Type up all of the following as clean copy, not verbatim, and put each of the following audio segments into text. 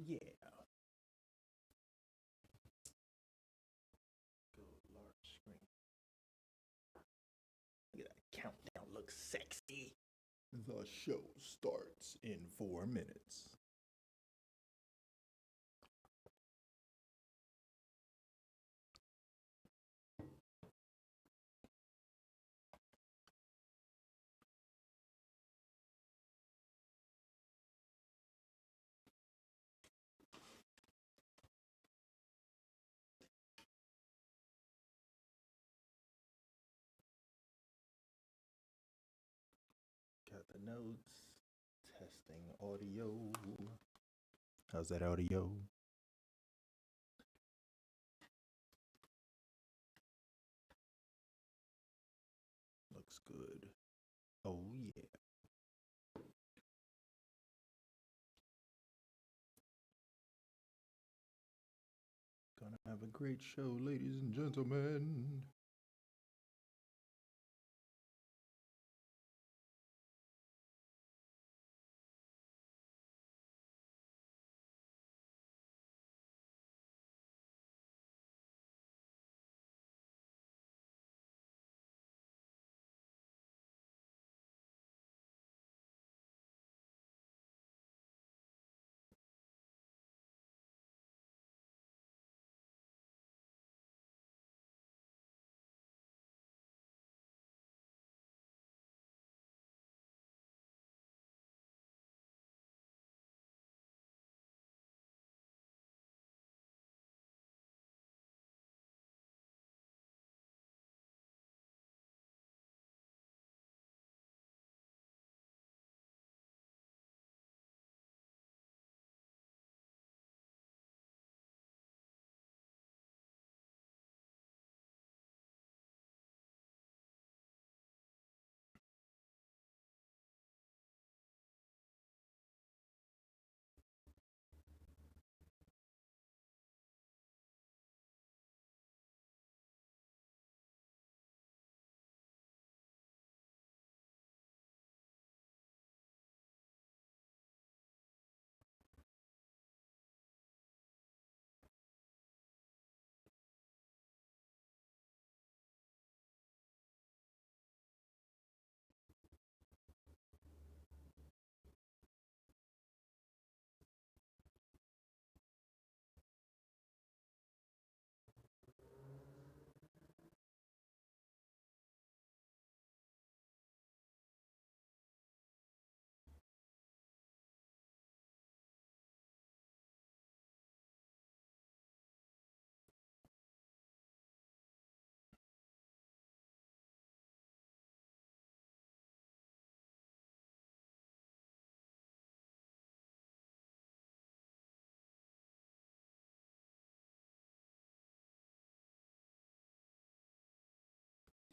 yeah. Go large screen. Look at that countdown. Looks sexy. The show starts in 4 minutes. Got the notes. Testing audio. How's that audio? Looks good. Oh, yeah. Gonna have a great show, ladies and gentlemen.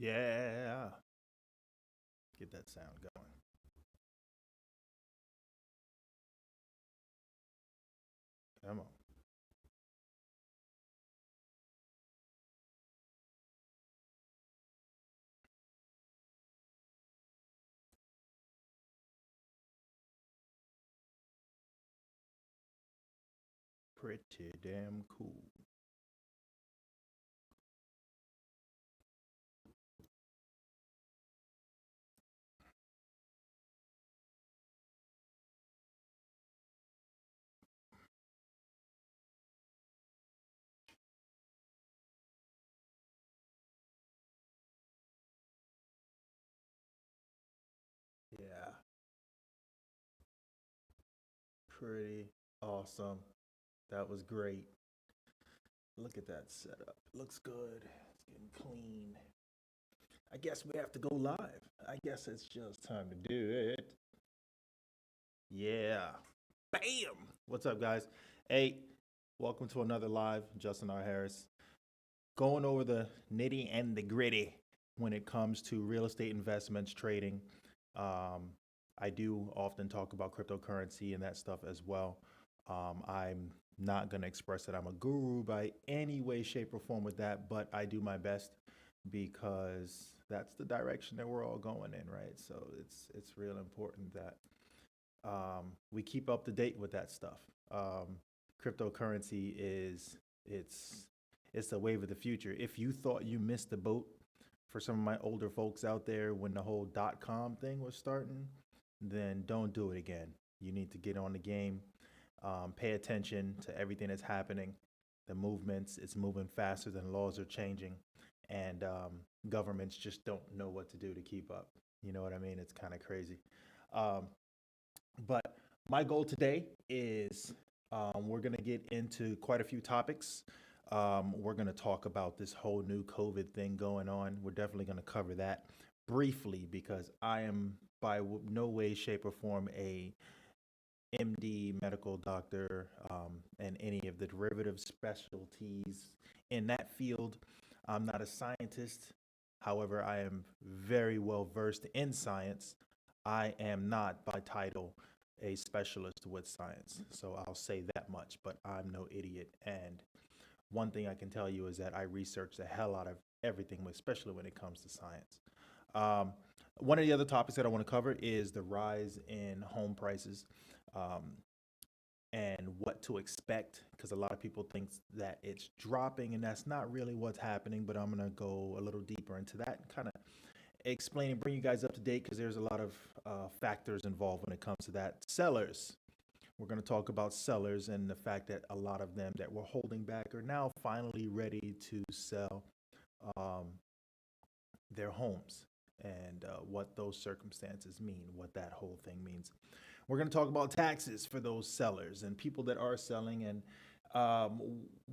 Yeah. Get that sound going. Come on. Pretty damn cool. Yeah. Pretty awesome. That was great. Look at that setup. Looks good. It's getting clean. I guess we have to go live. I guess it's just time to do it. Yeah. Bam. What's up, guys? Hey, welcome to another live. Justin R. Harris. Going over the nitty and the gritty when it comes to real estate investments, trading. I do often talk about cryptocurrency and that stuff as well. I'm not going to express that I'm a guru by any way, shape, or form with that, but I do my best because that's the direction that we're all going in, right? So it's real important that we keep up to date with that stuff. Cryptocurrency is it's the wave of the future. If you thought you missed the boat, for some of my older folks out there when the whole .com thing was starting, then don't do it again. You need to get on the game, pay attention to everything that's happening, the movements. It's moving faster than laws are changing, and governments just don't know what to do to keep up. You know what I mean? It's kind of crazy. Um, but my goal today is we're going to get into quite a few topics. We're going to talk about this whole new COVID thing going on. We're definitely going to cover that briefly because I am by no way, shape, or form a MD medical doctor and any of the derivative specialties in that field. I'm not a scientist. However, I am very well versed in science. I am not by title a specialist with science. So I'll say that much, but I'm no idiot. And one thing I can tell you is that I research the hell out of everything, especially when it comes to science. One of the other topics that I want to cover is the rise in home prices and what to expect, because a lot of people think that it's dropping and that's not really what's happening, but I'm going to go a little deeper into that and kind of explain and bring you guys up to date because there's a lot of factors involved when it comes to that. Sellers. We're going to talk about sellers and the fact that a lot of them that were holding back are now finally ready to sell their homes and what those circumstances mean, what that whole thing means. We're going to talk about taxes for those sellers and people that are selling and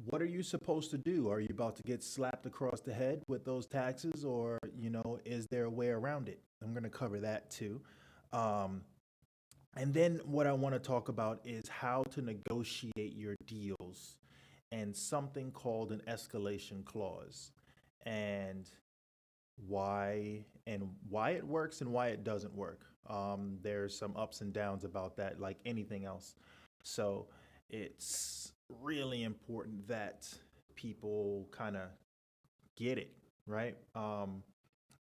what are you supposed to do? Are you about to get slapped across the head with those taxes or, is there a way around it? I'm going to cover that too. And then what I want to talk about is how to negotiate your deals and something called an escalation clause and why it works and why it doesn't work. There's some ups and downs about that like anything else. So it's really important that people kind of get it, right?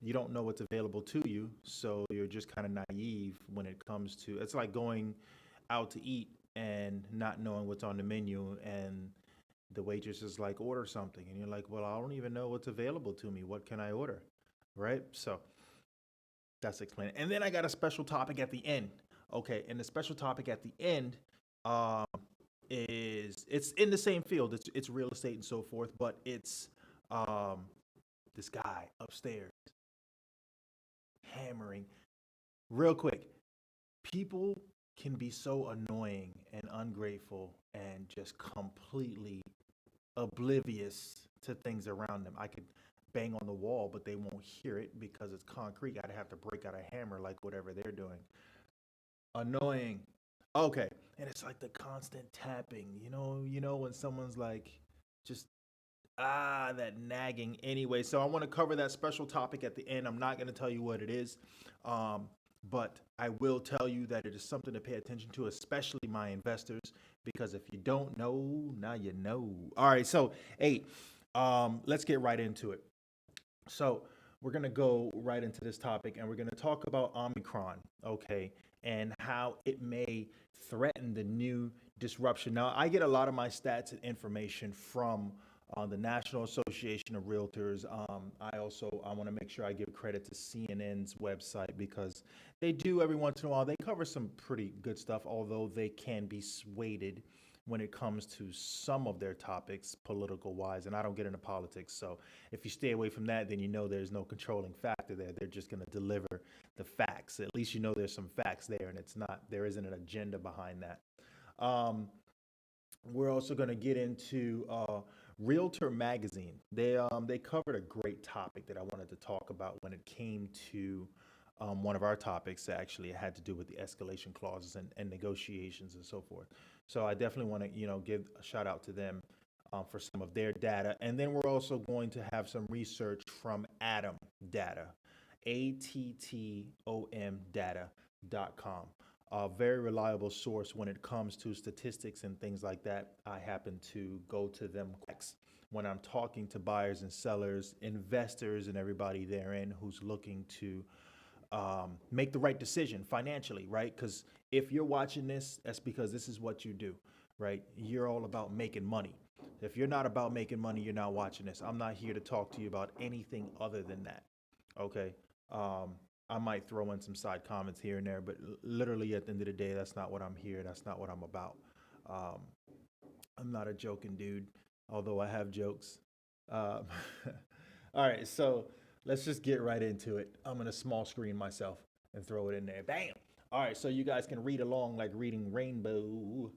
You don't know what's available to you, so you're just kind of naive when it comes to it's like going out to eat and not knowing what's on the menu and the waitress is like order something and you're like, well, I don't even know what's available to me, what can I order, right? So that's explained. And then I got a special topic at the end. Okay, and the special topic at the end is it's in the same field, it's real estate and so forth, but it's this guy upstairs hammering. Real quick, people can be so annoying and ungrateful and just completely oblivious to things around them. I could bang on the wall, but they won't hear it because it's concrete. I'd have to break out a hammer like whatever they're doing. Annoying. Okay. And it's like the constant tapping, when someone's like just that nagging anyway. So I want to cover that special topic at the end. I'm not going to tell you what it is, but I will tell you that it is something to pay attention to, especially my investors, because if you don't know, now you know. All right, so let's get right into it. So we're going to go right into this topic, and we're going to talk about Omicron, okay, and how it may threaten the new disruption. Now, I get a lot of my stats and information from the National Association of Realtors. I want to make sure I give credit to CNN's website because they do every once in a while. They cover some pretty good stuff, although they can be swayed when it comes to some of their topics political wise. And I don't get into politics. So if you stay away from that, then there's no controlling factor there. They're just going to deliver the facts. At least there's some facts there and there isn't an agenda behind that. We're also going to get into Realtor Magazine. They covered a great topic that I wanted to talk about when it came to one of our topics. Actually, it had to do with the escalation clauses and negotiations and so forth. So I definitely want to give a shout out to them for some of their data. And then we're also going to have some research from Atom Data, ATTOM data.com. A very reliable source when it comes to statistics and things like that. I happen to go to them when I'm talking to buyers and sellers, investors, and everybody therein who's looking to make the right decision financially, right? Because if you're watching this, that's because this is what you do, right? You're all about making money. If you're not about making money, you're not watching this. I'm not here to talk to you about anything other than that. Okay. Um, I might throw in some side comments here and there, but literally at the end of the day, that's not what I'm here. That's not what I'm about. Um, I'm not a joking dude, although I have jokes. Um, all right, so let's just get right into it. I'm gonna small screen myself and throw it in there. Bam! All right, so you guys can read along like reading Rainbow.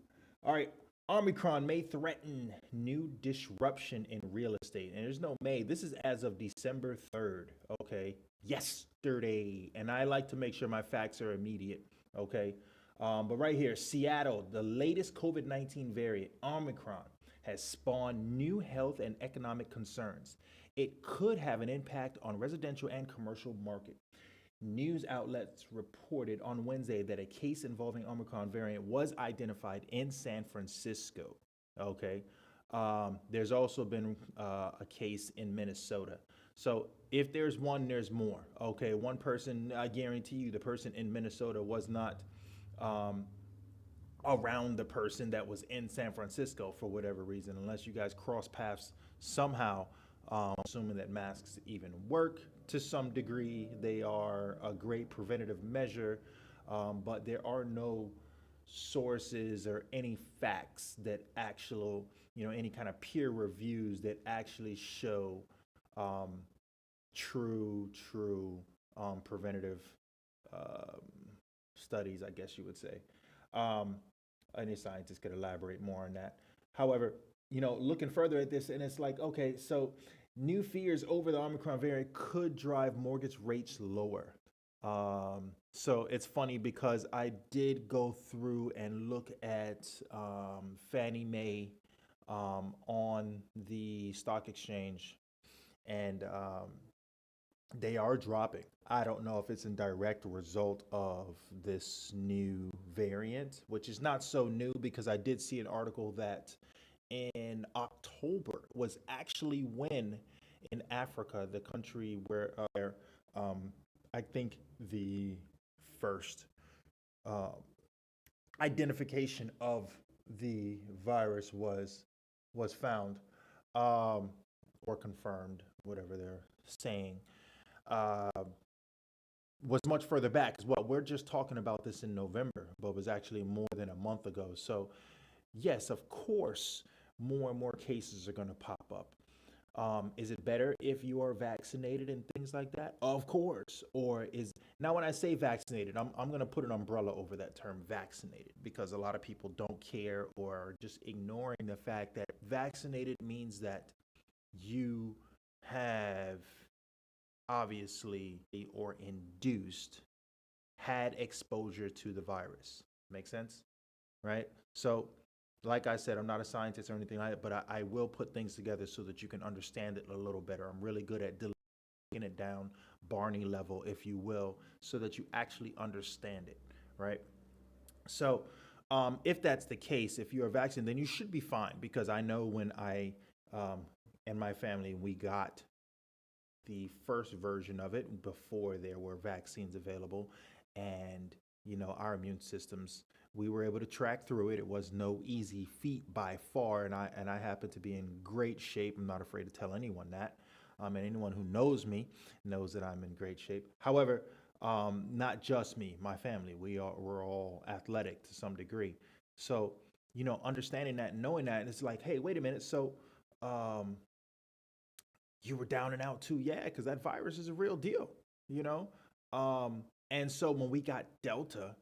All right, Omicron may threaten new disruption in real estate. And there's no may. This is as of December 3rd, okay? Yesterday. And I like to make sure my facts are immediate, okay? But right here, Seattle, the latest COVID-19 variant, Omicron, has spawned new health and economic concerns. It could have an impact on residential and commercial market. News outlets reported on Wednesday that a case involving Omicron variant was identified in San Francisco. Okay. There's also been a case in Minnesota. So if there's one, there's more. Okay. One person, I guarantee you, the person in Minnesota was not um, around the person that was in San Francisco for whatever reason, unless you guys cross paths somehow. Assuming that masks even work to some degree, they are a great preventative measure, but there are no sources or any facts that actual, any kind of peer reviews that actually show um, true preventative um, studies, I guess you would say. Um, any scientist could elaborate more on that. However, looking further at this, and it's like, okay, so new fears over the Omicron variant could drive mortgage rates lower. So it's funny because I did go through and look at Fannie Mae on the stock exchange, and they are dropping. I don't know if it's in direct result of this new variant, which is not so new because I did see an article that in October was actually when in Africa, the country where I think the first uh, identification of the virus was found or confirmed, whatever they're saying, uh, was much further back. Because what we're just talking about this in November, but was actually more than a month ago. So yes, of course, more and more cases are going to pop up. Is it better if you are vaccinated and things like that? Of course. Or is now when I say vaccinated, I'm going to put an umbrella over that term vaccinated because a lot of people don't care or are just ignoring the fact that vaccinated means that you have obviously or induced had exposure to the virus. Make sense? Right? So like I said, I'm not a scientist or anything like that, but I will put things together so that you can understand it a little better. I'm really good at breaking it down, Barney level, if you will, so that you actually understand it, right? So, if that's the case, if you're vaccinated, then you should be fine because I know when I and my family we got the first version of it before there were vaccines available, and our immune systems, we were able to track through it. It was no easy feat by far, and I happen to be in great shape. I'm not afraid to tell anyone that, and anyone who knows me knows that I'm in great shape. However, not just me, my family, we're all athletic to some degree. So understanding that, and knowing that, and it's like, hey, wait a minute, so um, you were down and out too, yeah, because that virus is a real deal, you know. And so when we got Delta,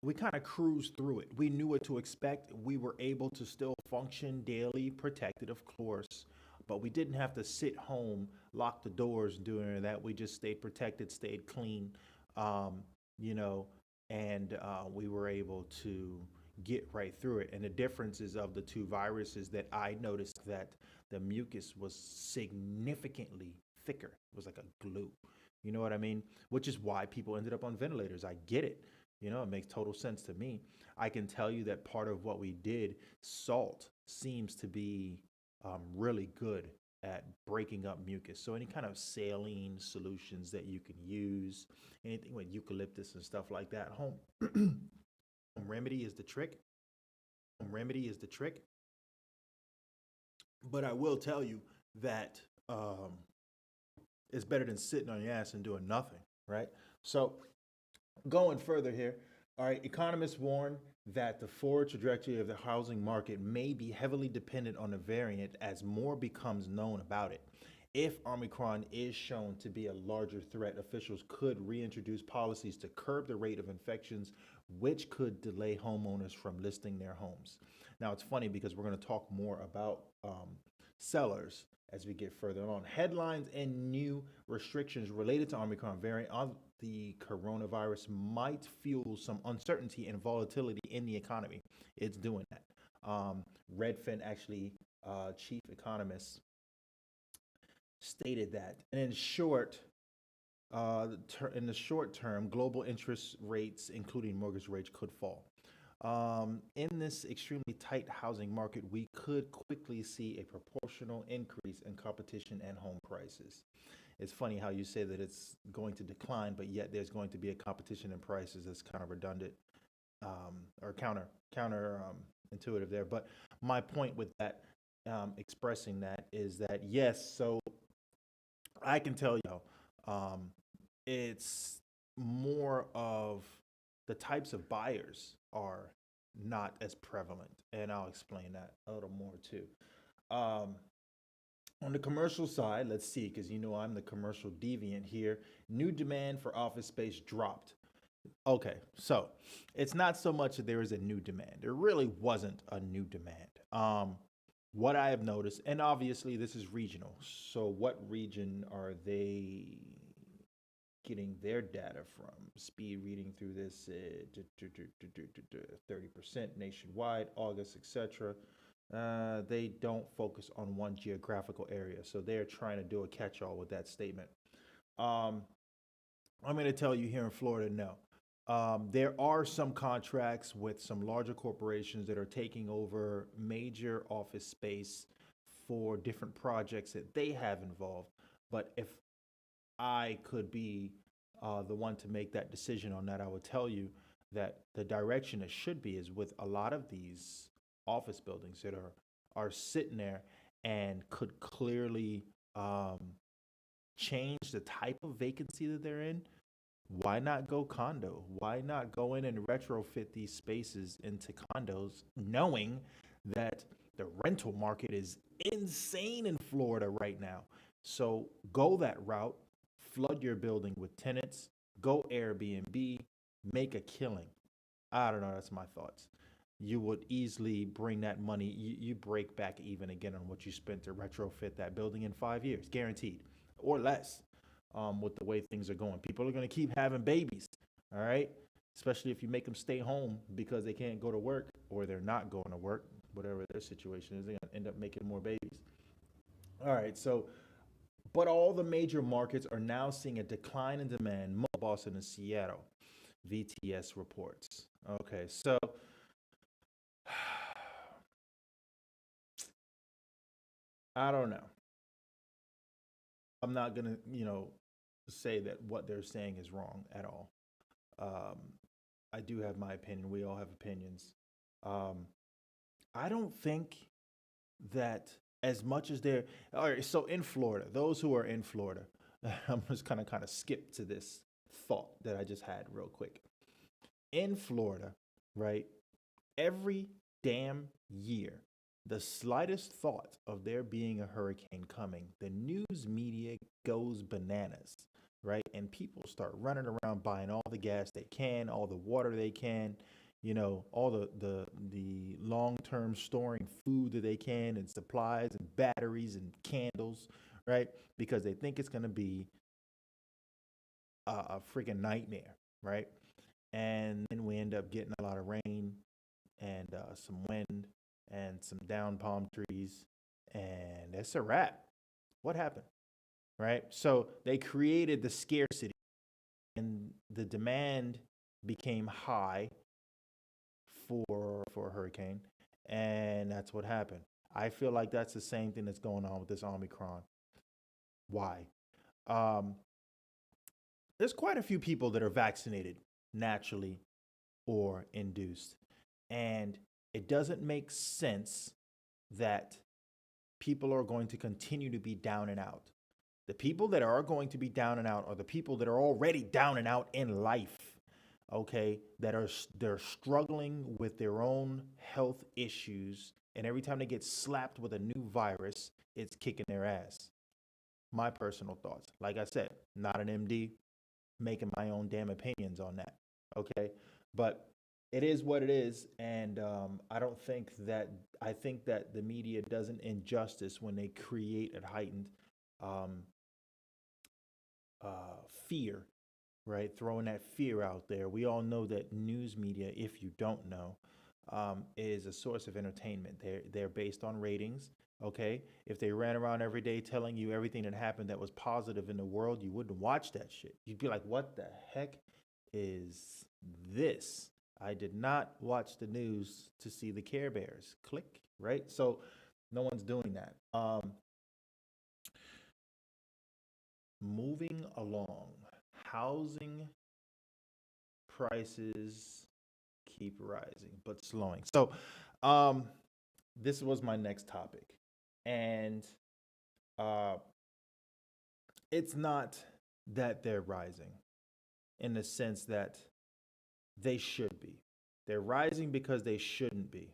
we kind of cruised through it. We knew what to expect. We were able to still function daily, protected, of course, but we didn't have to sit home, lock the doors, do any of that. We just stayed protected, stayed clean, um, you know, and we were able to get right through it. And the differences of the two viruses that I noticed that the mucus was significantly thicker. It was like a glue. You know what I mean? Which is why people ended up on ventilators. I get it. It makes total sense to me. I can tell you that part of what we did, salt seems to be really good at breaking up mucus. So any kind of saline solutions that you can use, anything with eucalyptus and stuff like that, home remedy is the trick. remedy is the trick. But I will tell you that it's better than sitting on your ass and doing nothing, right? So going further here, all right, economists warn that the forward trajectory of the housing market may be heavily dependent on the variant as more becomes known about it. If Omicron is shown to be a larger threat, officials could reintroduce policies to curb the rate of infections, which could delay homeowners from listing their homes. Now, it's funny because we're going to talk more about sellers as we get further on. Headlines and new restrictions related to Omicron variant of the coronavirus might fuel some uncertainty and volatility in the economy. It's doing that. Redfin, actually, chief economist, stated that. And in the short term, global interest rates, including mortgage rates, could fall. In this extremely tight housing market, we could quickly see a proportional increase in competition and home prices. It's funny how you say that it's going to decline, but yet there's going to be a competition in prices. That's kind of redundant or counter intuitive there. But my point with that, expressing that, is that yes, so I can tell you, it's more of the types of buyers are not as prevalent, and I'll explain that a little more too. On the commercial side, let's see, because I'm the commercial deviant here. New demand for office space dropped. Okay, so it's not so much that there is a new demand. There really wasn't a new demand. What I have noticed, and obviously this is regional, so what region are they getting their data from? Speed reading through this, 30% nationwide, August, etc. They don't focus on one geographical area, so they're trying to do a catch-all with that statement. I'm going to tell you here in Florida, no. There are some contracts with some larger corporations that are taking over major office space for different projects that they have involved. But if I could be the one to make that decision on that, I would tell you that the direction it should be is with a lot of these office buildings that are sitting there and could clearly change the type of vacancy that they're in. Why not go condo? Why not go in and retrofit these spaces into condos, knowing that the rental market is insane in Florida right now? So go that route, flood your building with tenants, go Airbnb, make a killing. I don't know, that's my thoughts. You would easily bring that money, you break back even again on what you spent to retrofit that building in 5 years, guaranteed, or less. With the way things are going, people are going to keep having babies, all right? Especially if you make them stay home because they can't go to work or they're not going to work, whatever their situation is, they're going to end up making more babies. All right, so, but all the major markets are now seeing a decline in demand, Boston and Seattle, VTS reports. Okay, so I don't know. I'm not going to, say that what they're saying is wrong at all. I do have my opinion. We all have opinions. I don't think that as much as they're, all right, so in Florida, those who are in Florida, I'm just kind of skip to this thought that I just had real quick. In Florida, right, every damn year, the slightest thought of there being a hurricane coming, the news media goes bananas, right? And people start running around buying all the gas they can, all the water they can, all the long-term storing food that they can, and supplies and batteries and candles, right? Because they think it's going to be a freaking nightmare, right? And then we end up getting a lot of rain and some wind and some down palm trees, and that's a wrap. What happened? Right? So they created the scarcity, and the demand became high for a hurricane, and that's what happened. I feel like that's the same thing that's going on with this Omicron. Why? There's quite a few people that are vaccinated naturally or induced, and It doesn't make sense that people are going to continue to be down and out. The people that are going to be down and out are the people that are already down and out in life, okay, they're struggling with their own health issues, and every time they get slapped with a new virus, it's kicking their ass. My personal thoughts. Like I said, not an MD, making my own damn opinions on that, okay? But it is what it is, and I think that the media does an injustice when they create a heightened um, fear, right? Throwing that fear out there. We all know that news media, if you don't know, is a source of entertainment. They're based on ratings. Okay, if they ran around every day telling you everything that happened that was positive in the world, you wouldn't watch that shit. You'd be like, "What the heck is this?" I did not watch the news to see the Care Bears. Click, right? So no one's doing that. Moving along, housing prices keep rising but slowing. So this was my next topic, and uh, it's not that they're rising in the sense that they should be. They're rising because they shouldn't be.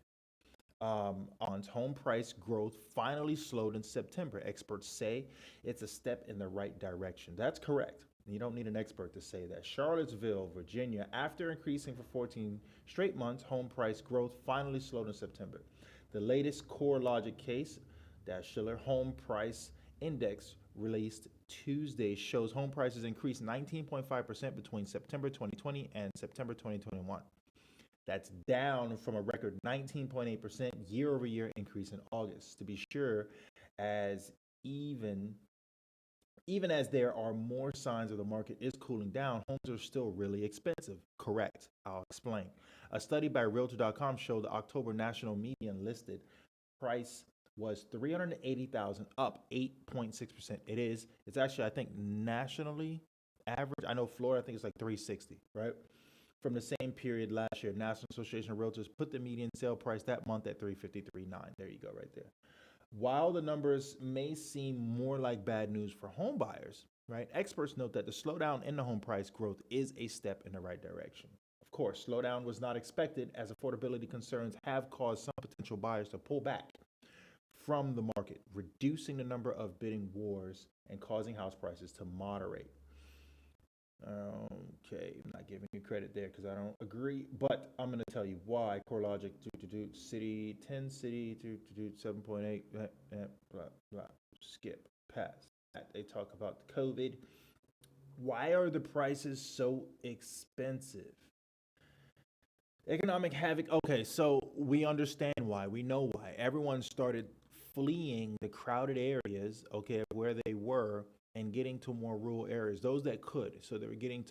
On home price growth finally slowed in September. Experts say it's a step in the right direction. That's correct. You don't need an expert to say that. Charlottesville, Virginia, after increasing for 14 straight months, home price growth finally slowed in September. The latest core logic case, that Schiller Home Price Index, released Tuesday, shows home prices increased 19.5% between September 2020 and September 2021. That's down from a record 19.8% year over year increase in August. To be sure, as even as there are more signs of the market is cooling down, homes are still really expensive. Correct. I'll explain. A study by Realtor.com showed the October national median listed price was 380,000, up 8.6%. It's actually, I think, nationally average. I know Florida, I think it's like 360, right? From the same period last year, National Association of Realtors put the median sale price that month at 353.9. There you go, right there. While the numbers may seem more like bad news for home buyers, right? Experts note that the slowdown in the home price growth is a step in the right direction. Of course, slowdown was not expected as affordability concerns have caused some potential buyers to pull back from the market, reducing the number of bidding wars and causing house prices to moderate. Okay, I'm not giving you credit there because I don't agree, but I'm going to tell you why. CoreLogic, city, 10 city, 7.8, blah, blah, skip, pass. They talk about COVID. Why are the prices so expensive? Economic havoc. Okay, so we understand why. We know why. Everyone started fleeing the crowded areas, okay, where they were and getting to more rural areas, those that could. So they were going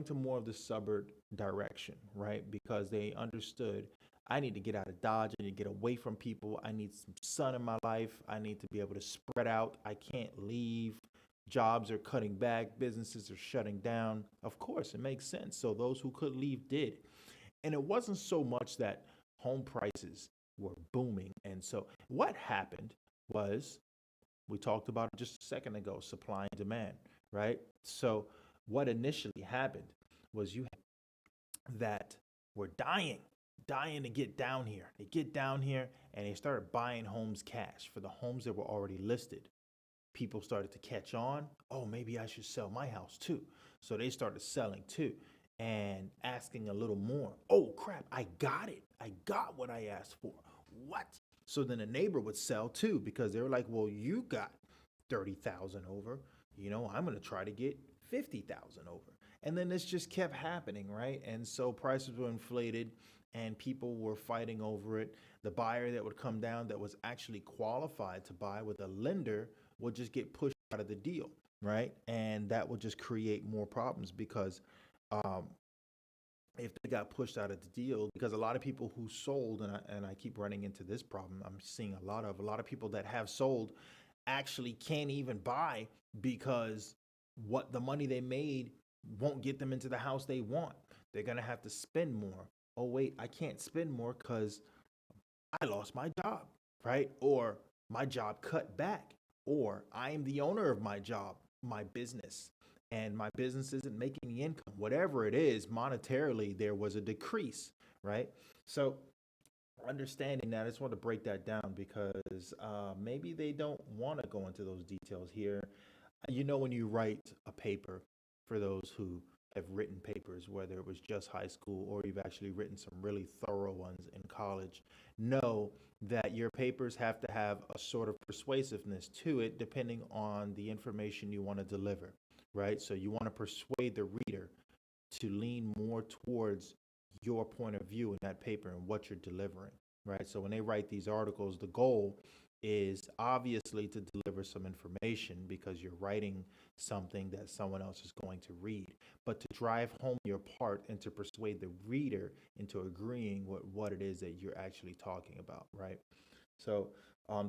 to more of the suburb direction, right? Because they understood, I need to get out of Dodge. I need to get away from people. I need some sun in my life. I need to be able to spread out. I can't leave. Jobs are cutting back. Businesses are shutting down. Of course, it makes sense. So those who could leave did. And it wasn't so much that home prices were booming. And so what happened was, we talked about it just a second ago, supply and demand, right? So what initially happened was that were dying to get down here. They get down here and they started buying homes cash for the homes that were already listed. People started to catch on. Oh, maybe I should sell my house too. So they started selling too and asking a little more. Oh crap, I got it. I got what I asked for. What? So then a neighbor would sell too because they were like, well, you got 30,000 over. I'm going to try to get 50,000 over. And then this just kept happening, right? And so prices were inflated and people were fighting over it. The buyer that would come down that was actually qualified to buy with a lender would just get pushed out of the deal, right? And that would just create more problems because if they got pushed out of the deal, because a lot of people who sold, and I keep running into this problem, I'm seeing a lot of people that have sold actually can't even buy because what the money they made won't get them into the house they want. They're going to have to spend more. Oh, wait, I can't spend more because I lost my job, right? Or my job cut back, or I am the owner of my job, my business, and my business isn't making the income. Whatever it is, monetarily, there was a decrease, right? So, understanding that, I just want to break that down because maybe they don't want to go into those details here. You know, when you write a paper, for those who have written papers, whether it was just high school or you've actually written some really thorough ones in college, know that your papers have to have a sort of persuasiveness to it depending on the information you want to deliver, right? So you want to persuade the reader to lean more towards your point of view in that paper and what you're delivering, right? So when they write these articles, the goal is obviously to deliver some information because you're writing something that someone else is going to read, but to drive home your part and to persuade the reader into agreeing with what it is that you're actually talking about, right? So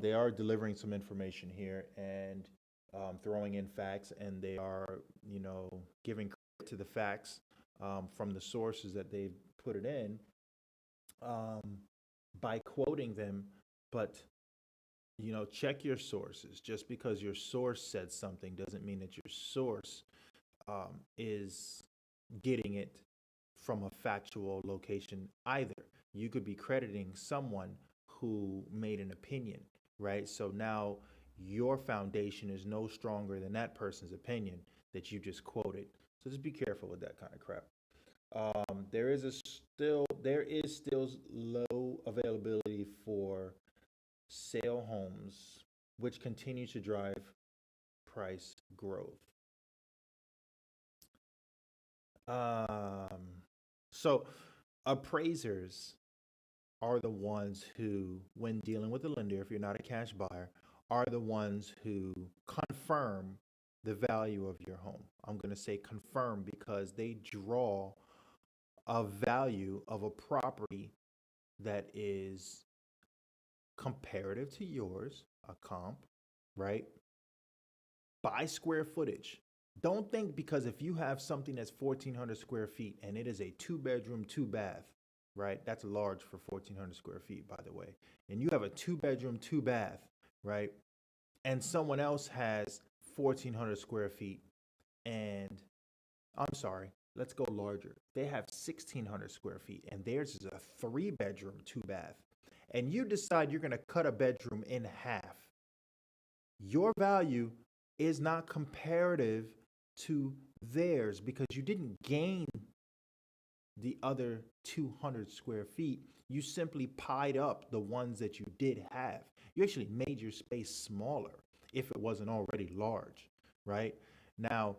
they are delivering some information here and throwing in facts, and they are, giving credit to the facts from the sources that they've put it in um, by quoting them. But check your sources. Just because your source said something doesn't mean that your source is getting it from a factual location either. You could be crediting someone who made an opinion, right? So now your foundation is no stronger than that person's opinion that you just quoted. So just be careful with that kind of crap. There is still low availability for sale homes, which continue to drive price growth. So appraisers are the ones who, when dealing with a lender, if you're not a cash buyer, are the ones who confirm the value of your home. I'm going to say confirm because they draw a value of a property that is comparative to yours, a comp, right? By square footage. Don't think because if you have something that's 1,400 square feet and it is a 2-bedroom, 2-bath, right? That's large for 1,400 square feet, by the way. And you have a 2-bedroom, 2-bath, right? And someone else has 1,400 square feet and I'm sorry, let's go larger. They have 1,600 square feet and theirs is a 3-bedroom, 2-bath. And you decide you're going to cut a bedroom in half. Your value is not comparative to theirs because you didn't gain the other 200 square feet. You simply pied up the ones that you did have. You actually made your space smaller if it wasn't already large, right? Now,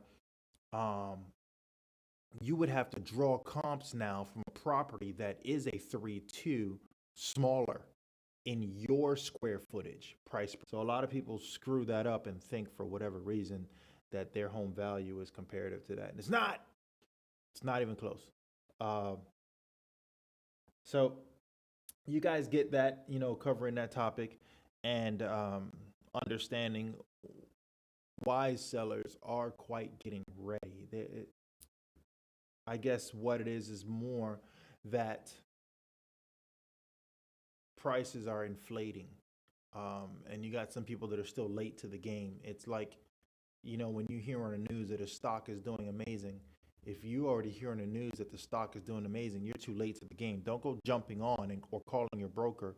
you would have to draw comps now from a property that is a 3-2 smaller in your square footage price. So a lot of people screw that up and think for whatever reason that their home value is comparative to that. And it's not. It's not even close. So you guys get that, covering that topic and understanding why sellers are quite getting ready. I guess what it is more that prices are inflating. And you got some people that are still late to the game. It's like, when you hear on the news that a stock is doing amazing, if you already hear on the news that the stock is doing amazing, you're too late to the game. Don't go jumping on or calling your broker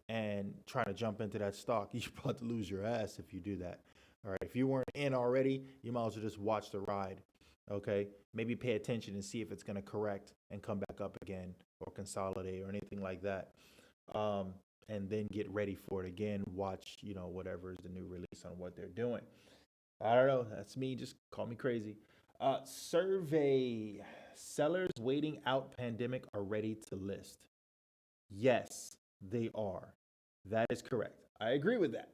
and trying to jump into that stock. You're about to lose your ass if you do that. All right. If you weren't in already, you might as well just watch the ride. Okay. Maybe pay attention and see if it's going to correct and come back up again or consolidate or anything like that. And then get ready for it again. Watch, whatever is the new release on what they're doing. I don't know. That's me. Just call me crazy. Survey. Sellers waiting out pandemic are ready to list. Yes, they are. That is correct. I agree with that.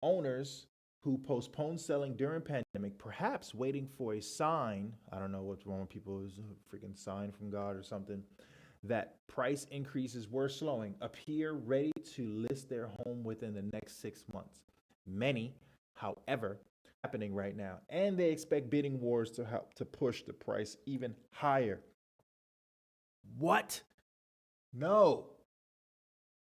Owners who postpone selling during pandemic, perhaps waiting for a sign. I don't know what's wrong with people. Is a freaking sign from God or something. That price increases were slowing, appear ready to list their home within the next 6 months. Many, however, happening right now, and they expect bidding wars to help to push the price even higher. What? No.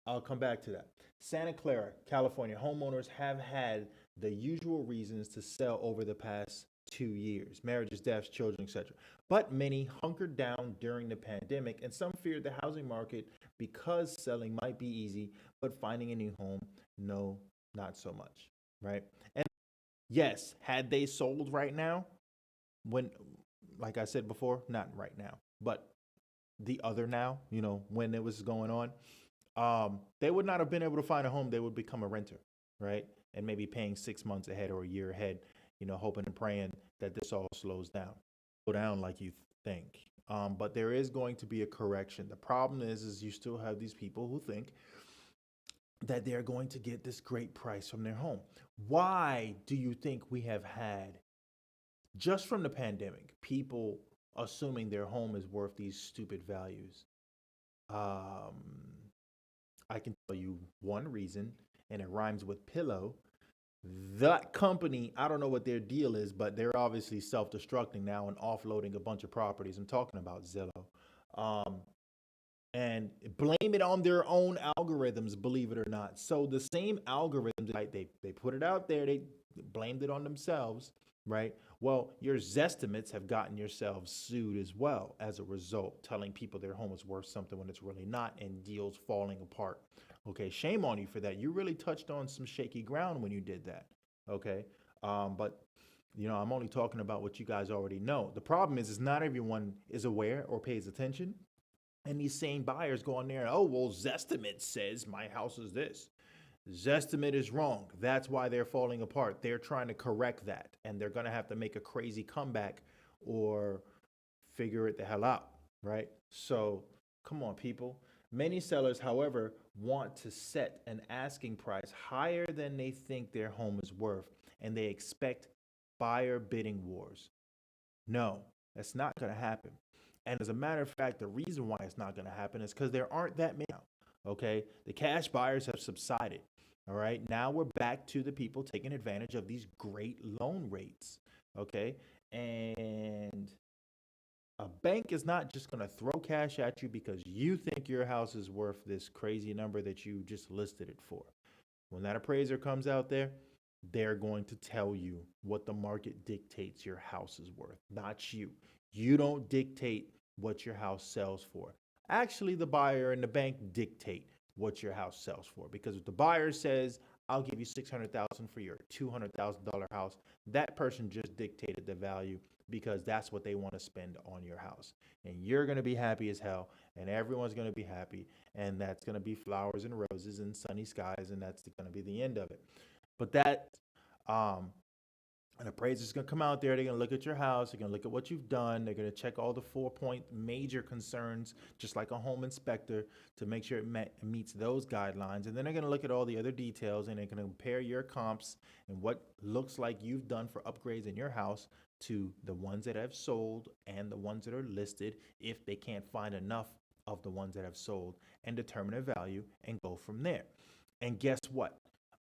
I'll come back to that. Santa Clara, California, homeowners have had the usual reasons to sell over the past 2 years: marriages, deaths, children, etc. But many hunkered down during the pandemic, and some feared the housing market because selling might be easy, but finding a new home, no, not so much, right? And yes, had they sold right now, when, like I said before, not right now, but the other now, when it was going on, they would not have been able to find a home. They would become a renter, right? And maybe paying 6 months ahead or a year ahead, hoping and praying that this all slows down, like you think. But there is going to be a correction. The problem is you still have these people who think that they're going to get this great price from their home. Why do you think we have had, just from the pandemic, people assuming their home is worth these stupid values? I can tell you one reason, and it rhymes with pillow. That company, I don't know what their deal is, but they're obviously self-destructing now and offloading a bunch of properties. I'm talking about Zillow. And blame it on their own algorithms, believe it or not. So the same algorithms, right, they put it out there, they blamed it on themselves, right? Well, your Zestimates have gotten yourselves sued as well as a result, telling people their home is worth something when it's really not, and deals falling apart. Okay, shame on you for that. You really touched on some shaky ground when you did that. Okay, but I'm only talking about what you guys already know. The problem is not everyone is aware or pays attention. And these same buyers go on there, oh, well, Zestimate says my house is this. Zestimate is wrong. That's why they're falling apart. They're trying to correct that, and they're going to have to make a crazy comeback or figure it the hell out, right? So come on, people. Many sellers, however, want to set an asking price higher than they think their home is worth, and they expect buyer bidding wars. No, that's not going to happen. And as a matter of fact, the reason why it's not going to happen is because there aren't that many now. Okay, the cash buyers have subsided. All right, now we're back to the people taking advantage of these great loan rates. Okay, and a bank is not just going to throw cash at you because you think your house is worth this crazy number that you just listed it for. When that appraiser comes out there, they're going to tell you what the market dictates your house is worth, not you. You don't dictate what your house sells for. Actually, the buyer and the bank dictate what your house sells for, because if the buyer says, I'll give you $600,000 for your $200,000 house, that person just dictated the value because that's what they want to spend on your house. And you're going to be happy as hell, and everyone's going to be happy, and that's going to be flowers and roses and sunny skies, and that's going to be the end of it. But that an appraiser's going to come out there. They're going to look at your house. They're going to look at what you've done. They're going to check all the 4-point major concerns, just like a home inspector, to make sure it meets those guidelines. And then they're going to look at all the other details, and they're going to compare your comps and what looks like you've done for upgrades in your house to the ones that have sold and the ones that are listed, if they can't find enough of the ones that have sold, and determine a value and go from there. And guess what?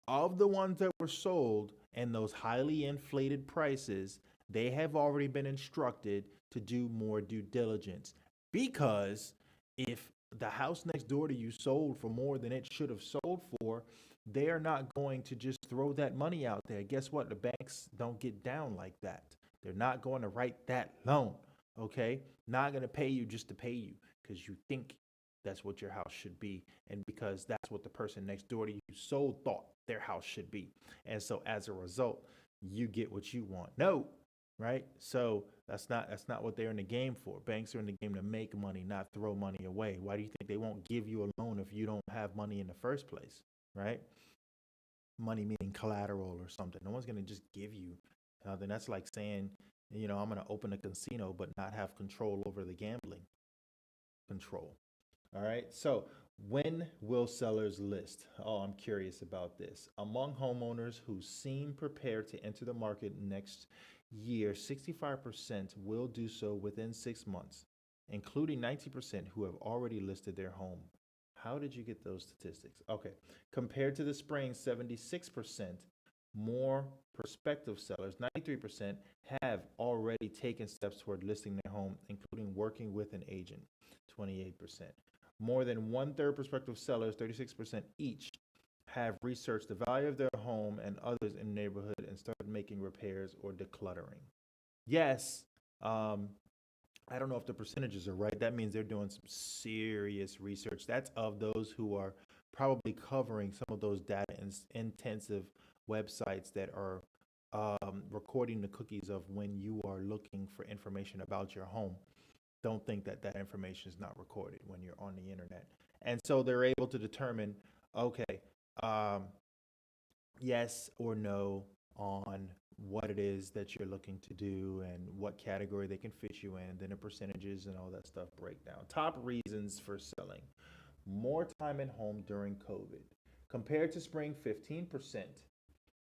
Of the ones that were sold and those highly inflated prices, they have already been instructed to do more due diligence, because if the house next door to you sold for more than it should have sold for, they are not going to just throw that money out there. Guess what? The banks don't get down like that. They're not going to write that loan, okay? Not going to pay you just to pay you because you think that's what your house should be, and because that's what the person next door to you sold thought their house should be. And so as a result, you get what you want. No, right? So that's not what they're in the game for. Banks are in the game to make money, not throw money away. Why do you think they won't give you a loan if you don't have money in the first place, right? Money meaning collateral or something. No one's going to just give you then that's like saying, I'm going to open a casino but not have control over the gambling. Control. All right. So when will sellers list? Oh, I'm curious about this. Among homeowners who seem prepared to enter the market next year, 65% will do so within 6 months, including 90% who have already listed their home. How did you get those statistics? Okay. Compared to the spring, 76% more prospective sellers, 93%, have already taken steps toward listing their home, including working with an agent, 28%. More than one-third prospective sellers, 36% each, have researched the value of their home and others in the neighborhood and started making repairs or decluttering. Yes, I don't know if the percentages are right. That means they're doing some serious research. That's of those who are probably covering some of those data intensive websites that are recording the cookies of when you are looking for information about your home. Don't think that that information is not recorded when you're on the internet. And so they're able to determine, okay, um, yes or no on what it is that you're looking to do and what category they can fit you in, then the percentages and all that stuff breakdown. Top reasons for selling: more time at home during COVID. Compared to spring, 15%.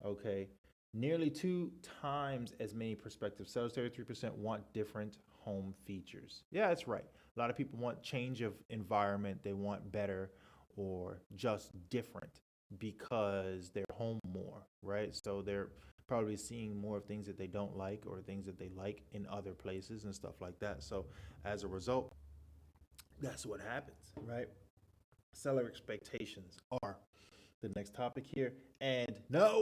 Okay. Nearly two times as many prospective sellers, 33% want different home features. Yeah, that's right. A lot of people want change of environment. They want better or just different because they're home more, right? So they're probably seeing more of things that they don't like or things that they like in other places and stuff like that. So as a result, that's what happens, right? Seller expectations are the next topic here. And no,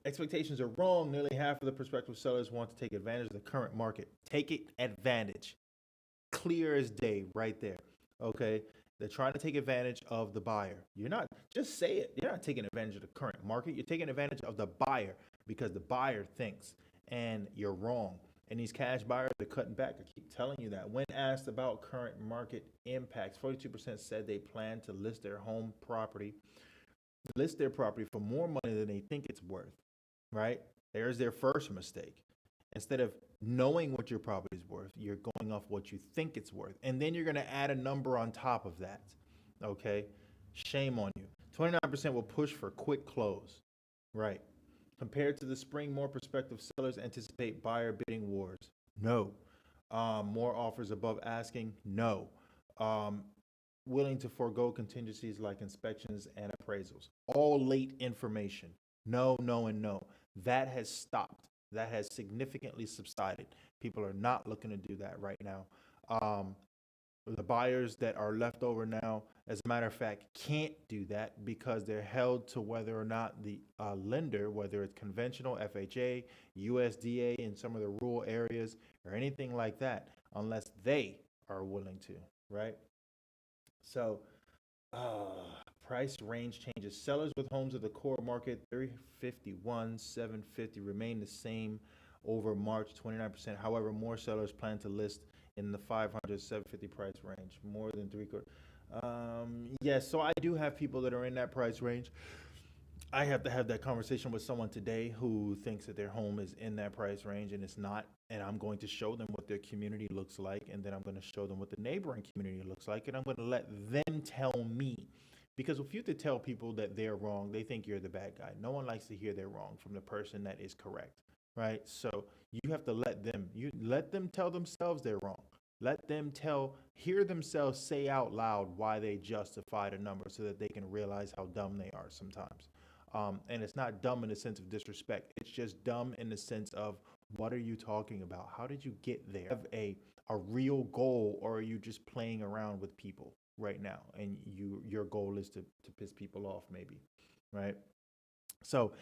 expectations are wrong. Nearly half of the prospective sellers want to take advantage of the current market. Take it advantage. Clear as day right there. Okay. They're trying to take advantage of the buyer. You're not, just say it. You're not taking advantage of the current market. You're taking advantage of the buyer because the buyer thinks, and you're wrong. And these cash buyers are cutting back. I keep telling you that. When asked about current market impacts, 42% said they plan to list their property for more money than they think it's worth, right? There's their first mistake. Instead of knowing what your property is worth, you're going off what you think it's worth. And then you're going to add a number on top of that, okay? Shame on you. 29% will push for quick close, right? Compared to the spring, more prospective sellers anticipate buyer bidding wars. No. More offers above asking. No. Willing to forego contingencies like inspections and appraisals. All late information. No, no, and no. That has stopped. That has significantly subsided. People are not looking to do that right now. The buyers that are left over now, as a matter of fact, can't do that because they're held to whether or not the lender, whether it's conventional, FHA, USDA in some of the rural areas, or anything like that, unless they are willing to, right? So, price range changes. Sellers with homes of the core market, 351, 750 remain the same over March, 29%. However, more sellers plan to list in the 500, 750 price range, more than three-quarters. Yes, so I do have people that are in that price range. I have to have that conversation with someone today who thinks that their home is in that price range and it's not. And I'm going to show them what their community looks like. And then I'm going to show them what the neighboring community looks like. And I'm going to let them tell me. Because if you have to tell people that they're wrong, they think you're the bad guy. No one likes to hear they're wrong from the person that is correct, right? So you have to let them tell themselves they're wrong. Let them hear themselves say out loud why they justified a number so that they can realize how dumb they are sometimes. And it's not dumb in the sense of disrespect. It's just dumb in the sense of, what are you talking about? How did you get there? Have a real goal, or are you just playing around with people right now? And your goal is to piss people off, maybe, right? So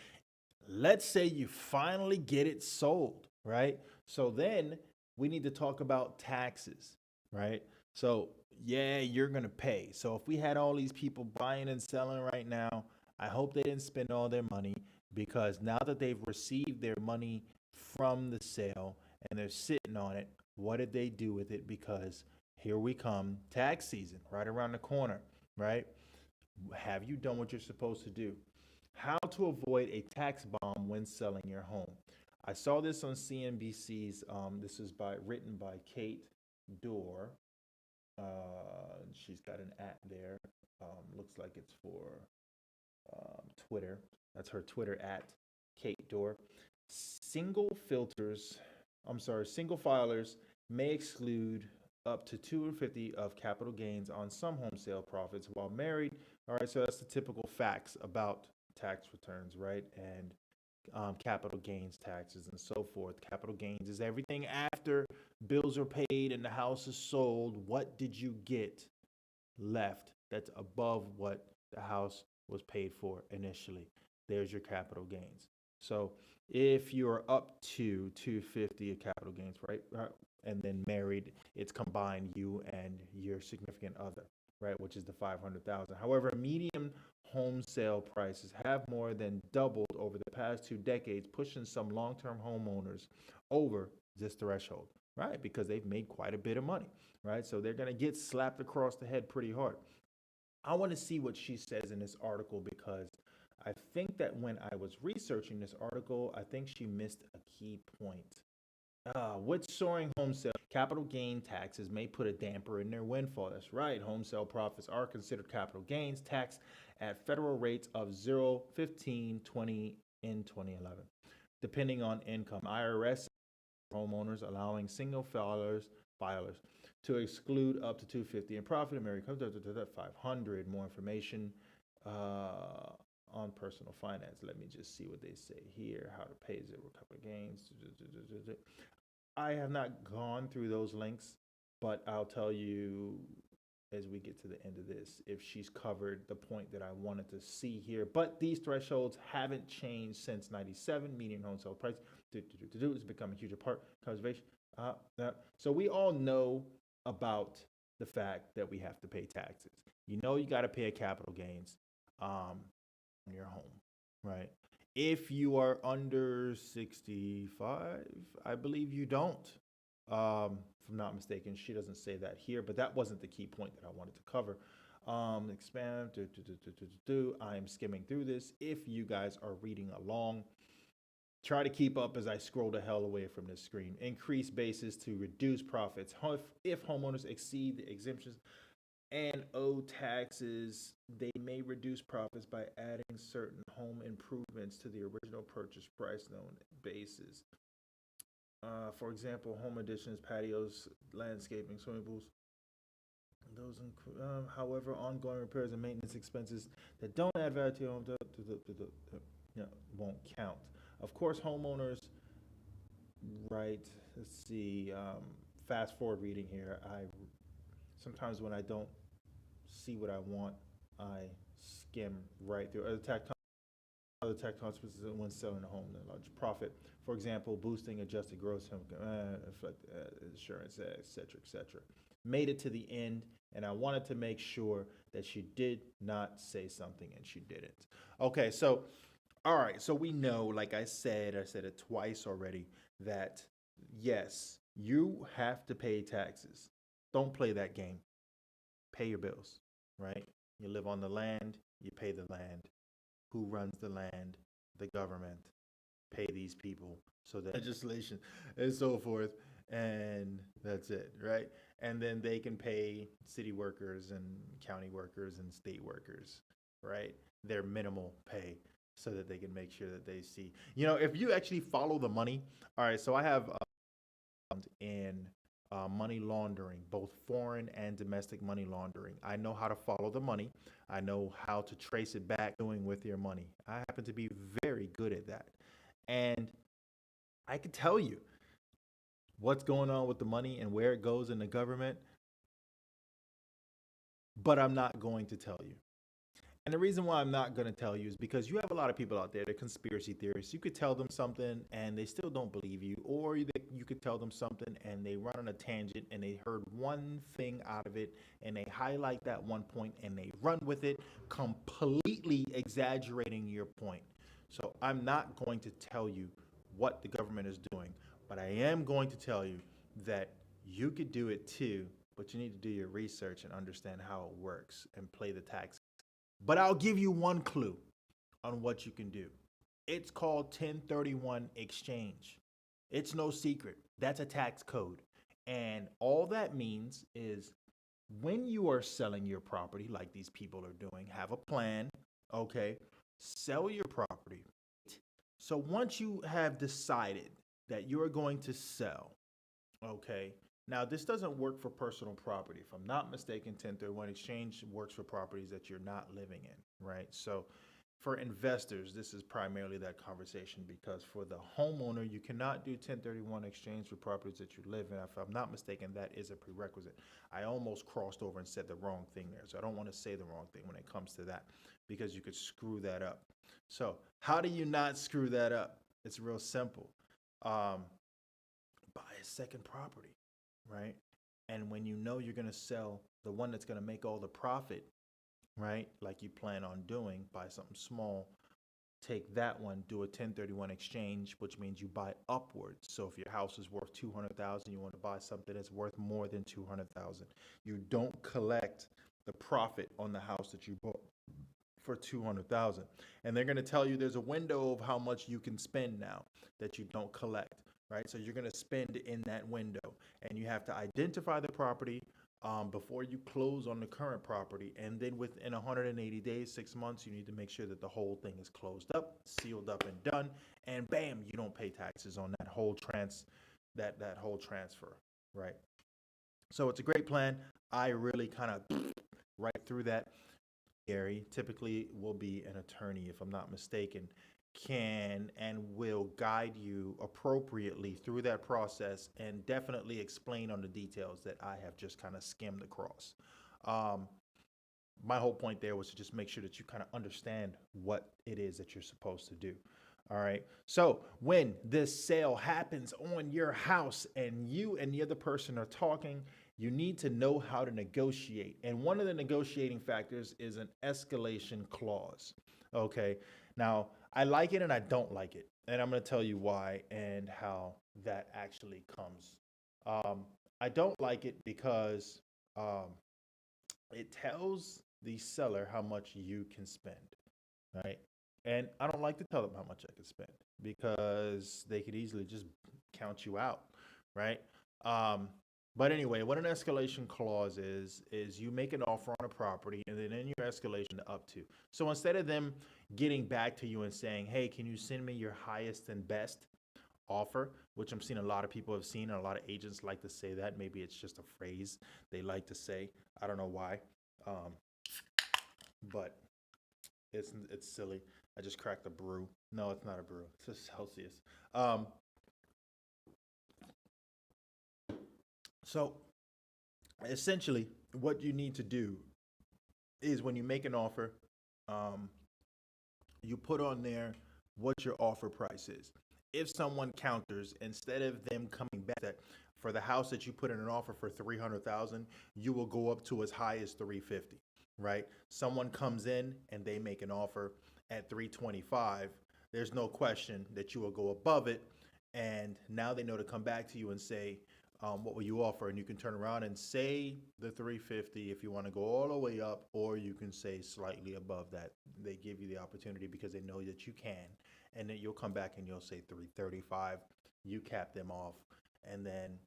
let's say you finally get it sold, right? So then we need to talk about taxes, right? So yeah, you're going to pay. So if we had all these people buying and selling right now, I hope they didn't spend all their money, because now that they've received their money from the sale and they're sitting on it, what did they do with it? Because here we come, tax season right around the corner, right? Have you done what you're supposed to do? How to avoid a tax bomb when selling your home. I saw this on CNBC's. This is written by Kate Dorr. She's got an @ there. Looks like it's for Twitter. That's her Twitter @ Kate Dorr. Single filers may exclude up to $250 of capital gains on some home sale profits while married. All right, so that's the typical facts about tax returns, right? And capital gains taxes and so forth. Capital gains is everything after bills are paid and the house is sold. What did you get left that's above what the house was paid for initially. There's your capital gains. So if you're up to 250 of capital gains, right? And then married, it's combined you and your significant other, right? Which is the 500,000. However, median home sale prices have more than doubled over the past 2 decades, pushing some long-term homeowners over this threshold, right? Because they've made quite a bit of money, right? So they're going to get slapped across the head pretty hard. I want to see what she says in this article because I think that when I was researching this article, I think she missed a key point. With soaring home sale, capital gain taxes may put a damper in their windfall. That's right. Home sale profits are considered capital gains tax at federal rates of 0, 15, 20 in 2011. Depending on income, IRS homeowners allowing single filers to exclude up to 250 in profit and married comes to 500. More information on personal finance. Let me just see what they say here. How to pay zero capital gains. I have not gone through those links, but I'll tell you as we get to the end of this if she's covered the point that I wanted to see here. But these thresholds haven't changed since 97. Median home sale price has become a huge part conservation. So we all know about the fact that we have to pay taxes. You know you got to pay a capital gains on your home, right? If you are under 65, I believe you don't. If I'm not mistaken, she doesn't say that here, but that wasn't the key point that I wanted to cover. Expand. I am skimming through this. If you guys are reading along, try to keep up as I scroll the hell away from this screen. Increase basis to reduce profits. If homeowners exceed the exemptions and owe taxes, they may reduce profits by adding certain home improvements to the original purchase price known basis. For example, home additions, patios, landscaping, swimming pools. Those include, however, ongoing repairs and maintenance expenses that don't add value to home won't count. Of course, homeowners, right? Let's see. Fast forward reading here. Sometimes when I don't see what I want, I skim right through. Other tax consequences when selling a home, the large profit. For example, boosting adjusted gross income, insurance, etc. Made it to the end, and I wanted to make sure that she did not say something, and she didn't. Okay, so, all right, so we know, like I said it twice already, that yes, you have to pay taxes. Don't play that game. Pay your bills, right? You live on the land, you pay the land. Who runs the land? The government. Pay these people so that legislation and so forth, and that's it, right? And then they can pay city workers and county workers and state workers, right? Their minimal pay so that they can make sure that they see. You know, if you actually follow the money, all right, so I have in money laundering, both foreign and domestic money laundering. I know how to follow the money. I know how to trace it back doing with your money. I happen to be very good at that. And I can tell you what's going on with the money and where it goes in the government, but I'm not going to tell you. And the reason why I'm not going to tell you is because you have a lot of people out there, they're conspiracy theorists. You could tell them something and they still don't believe you, or you could tell them something and they run on a tangent and they heard one thing out of it and they highlight that one point and they run with it, completely exaggerating your point. So I'm not going to tell you what the government is doing, but I am going to tell you that you could do it too, but you need to do your research and understand how it works and play the tax. But I'll give you one clue on what you can do. It's called 1031 exchange. It's no secret. That's a tax code. And all that means is when you are selling your property, like these people are doing, have a plan, okay, sell your property. So once you have decided that you're going to sell, okay, now this doesn't work for personal property. If I'm not mistaken, 1031 exchange works for properties that you're not living in, right? So for investors, this is primarily that conversation, because for the homeowner, you cannot do 1031 exchange for properties that you live in. If I'm not mistaken, that is a prerequisite. I almost crossed over and said the wrong thing there, so I don't want to say the wrong thing when it comes to that, because you could screw that up. So how do you not screw that up? It's real simple. Buy a second property, right? And when you know you're going to sell the one that's going to make all the profit, right, like you plan on doing, buy something small, take that one, do a 1031 exchange, which means you buy upwards. So if your house is worth 200,000, you want to buy something that's worth more than 200,000. You don't collect the profit on the house that you bought for 200,000. And they're going to tell you there's a window of how much you can spend now that you don't collect, right? So you're going to spend in that window, and you have to identify the property before you close on the current property. And then within 180 days, 6 months, you need to make sure that the whole thing is closed up, sealed up, and done. And bam, you don't pay taxes on that whole that whole transfer, right? So it's a great plan. I really kind of right through that. Gary typically will be an attorney, if I'm not mistaken, can and will guide you appropriately through that process, and definitely explain on the details that I have just kind of skimmed across. My whole point there was to just make sure that you kind of understand what it is that you're supposed to do. All right. So when this sale happens on your house and you and the other person are talking, you need to know how to negotiate. And one of the negotiating factors is an escalation clause. Okay. Now, I like it and I don't like it. And I'm going to tell you why and how that actually comes. I don't like it because it tells the seller how much you can spend, right? And I don't like to tell them how much I can spend, because they could easily just count you out, right? But anyway, what an escalation clause is you make an offer on a property, and then in your escalation to up to. So instead of them getting back to you and saying, hey, can you send me your highest and best offer, which I'm seeing a lot of people have seen, and a lot of agents like to say that. Maybe it's just a phrase they like to say. I don't know why, but it's silly. I just cracked a brew. No, it's not a brew. It's a Celsius. So essentially, what you need to do is when you make an offer, you put on there what your offer price is. If someone counters, instead of them coming back that for the house that you put in an offer for 300,000, you will go up to as high as 350, right? Someone comes in and they make an offer at 325. There's no question that you will go above it, and now they know to come back to you and say, what will you offer? And you can turn around and say the 350 if you want to go all the way up, or you can say slightly above that. They give you the opportunity because they know that you can, and then you'll come back and you'll say 335. You cap them off, and then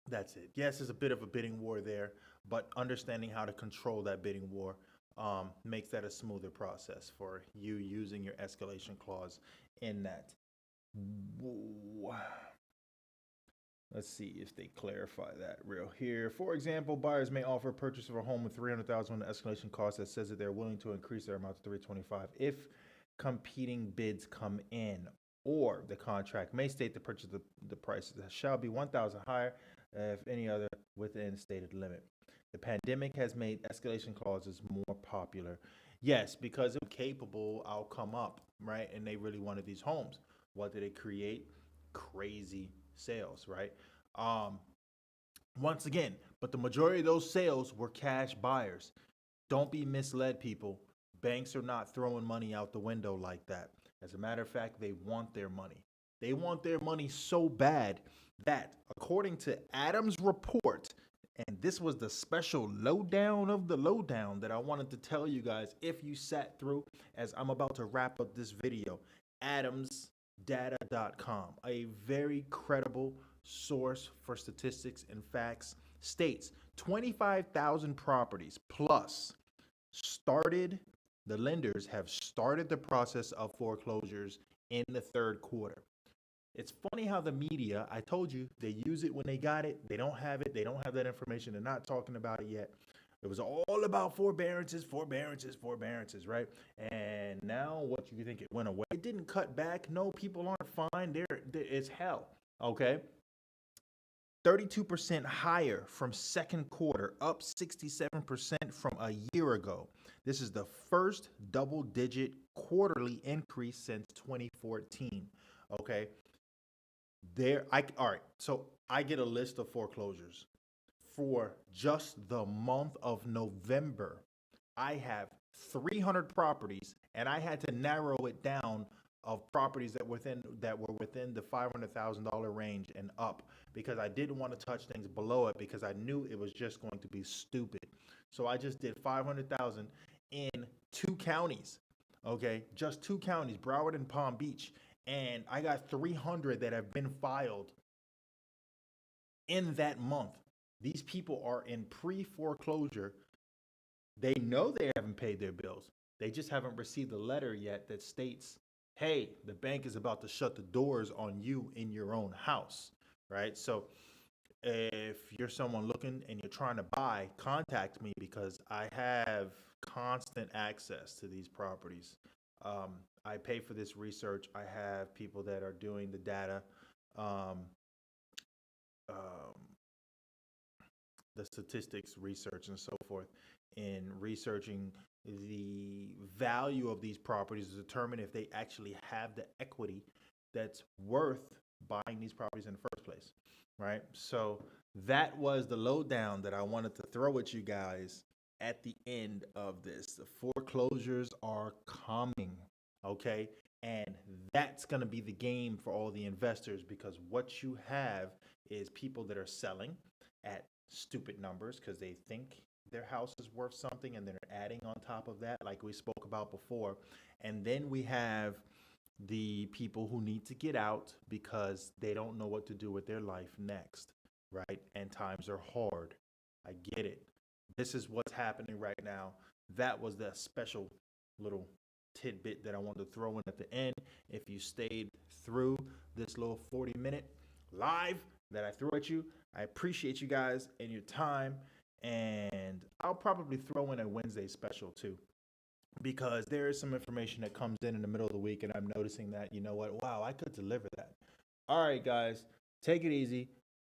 that's it. Yes, there's a bit of a bidding war there, but understanding how to control that bidding war makes that a smoother process for you using your escalation clause in that. Let's see if they clarify that real here. For example, buyers may offer purchase of a home with 300,000 on the escalation cost that says that they're willing to increase their amount to 325 if competing bids come in, or the contract may state the purchase the price shall be 1,000 higher if any other within stated limit. The pandemic has made escalation clauses more popular. Yes, because it's capable, I'll come up, right? And they really wanted these homes. What did it create? Crazy sales, right? Once again, but the majority of those sales were cash buyers. Don't be misled, people. Banks are not throwing money out the window like that. As a matter of fact, they want their money. They want their money so bad that, according to Adam's report, and this was the special lowdown of the lowdown that I wanted to tell you guys if you sat through, as I'm about to wrap up this video, adamsdata.com, a very credible source for statistics and facts, states 25,000 properties plus the lenders have started the process of foreclosures in the third quarter. It's funny how the media, I told you, they use it when they got it. They don't have it. They don't have that information. They're not talking about it yet. It was all about forbearances, right? And now what you think it went away? It didn't cut back. No, people aren't fine. It's hell. Okay. 32% higher from second quarter, up 67% from a year ago. This is the first double-digit quarterly increase since 2014. Okay. All right. So I get a list of foreclosures. For just the month of November, I have 300 properties, and I had to narrow it down of properties that were within the $500,000 range and up, because I didn't want to touch things below it because I knew it was just going to be stupid. So I just did 500,000 in 2 counties. Okay, just 2 counties, Broward and Palm Beach, and I got 300 that have been filed in that month. These people are in pre-foreclosure. They know they haven't paid their bills. They just haven't received a letter yet that states, hey, the bank is about to shut the doors on you in your own house, right? So if you're someone looking and you're trying to buy, contact me because I have constant access to these properties. I pay for this research. I have people that are doing the data. The statistics research and so forth, in researching the value of these properties to determine if they actually have the equity that's worth buying these properties in the first place, right? So that was the lowdown that I wanted to throw at you guys at the end of this. The foreclosures are coming, okay? And that's going to be the game for all the investors, because what you have is people that are selling at stupid numbers because they think their house is worth something, and they're adding on top of that, like we spoke about before. And then we have the people who need to get out because they don't know what to do with their life next, right? And times are hard. I get it. This is what's happening right now. That was the special little tidbit that I wanted to throw in at the end. If you stayed through this little 40-minute live that I threw at you, I appreciate you guys and your time. And I'll probably throw in a Wednesday special too, because there is some information that comes in the middle of the week, and I'm noticing that, you know what, wow, I could deliver that. All right, guys, take it easy.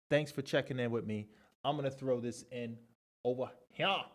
Thanks for checking in with me. I'm going to throw this in over here.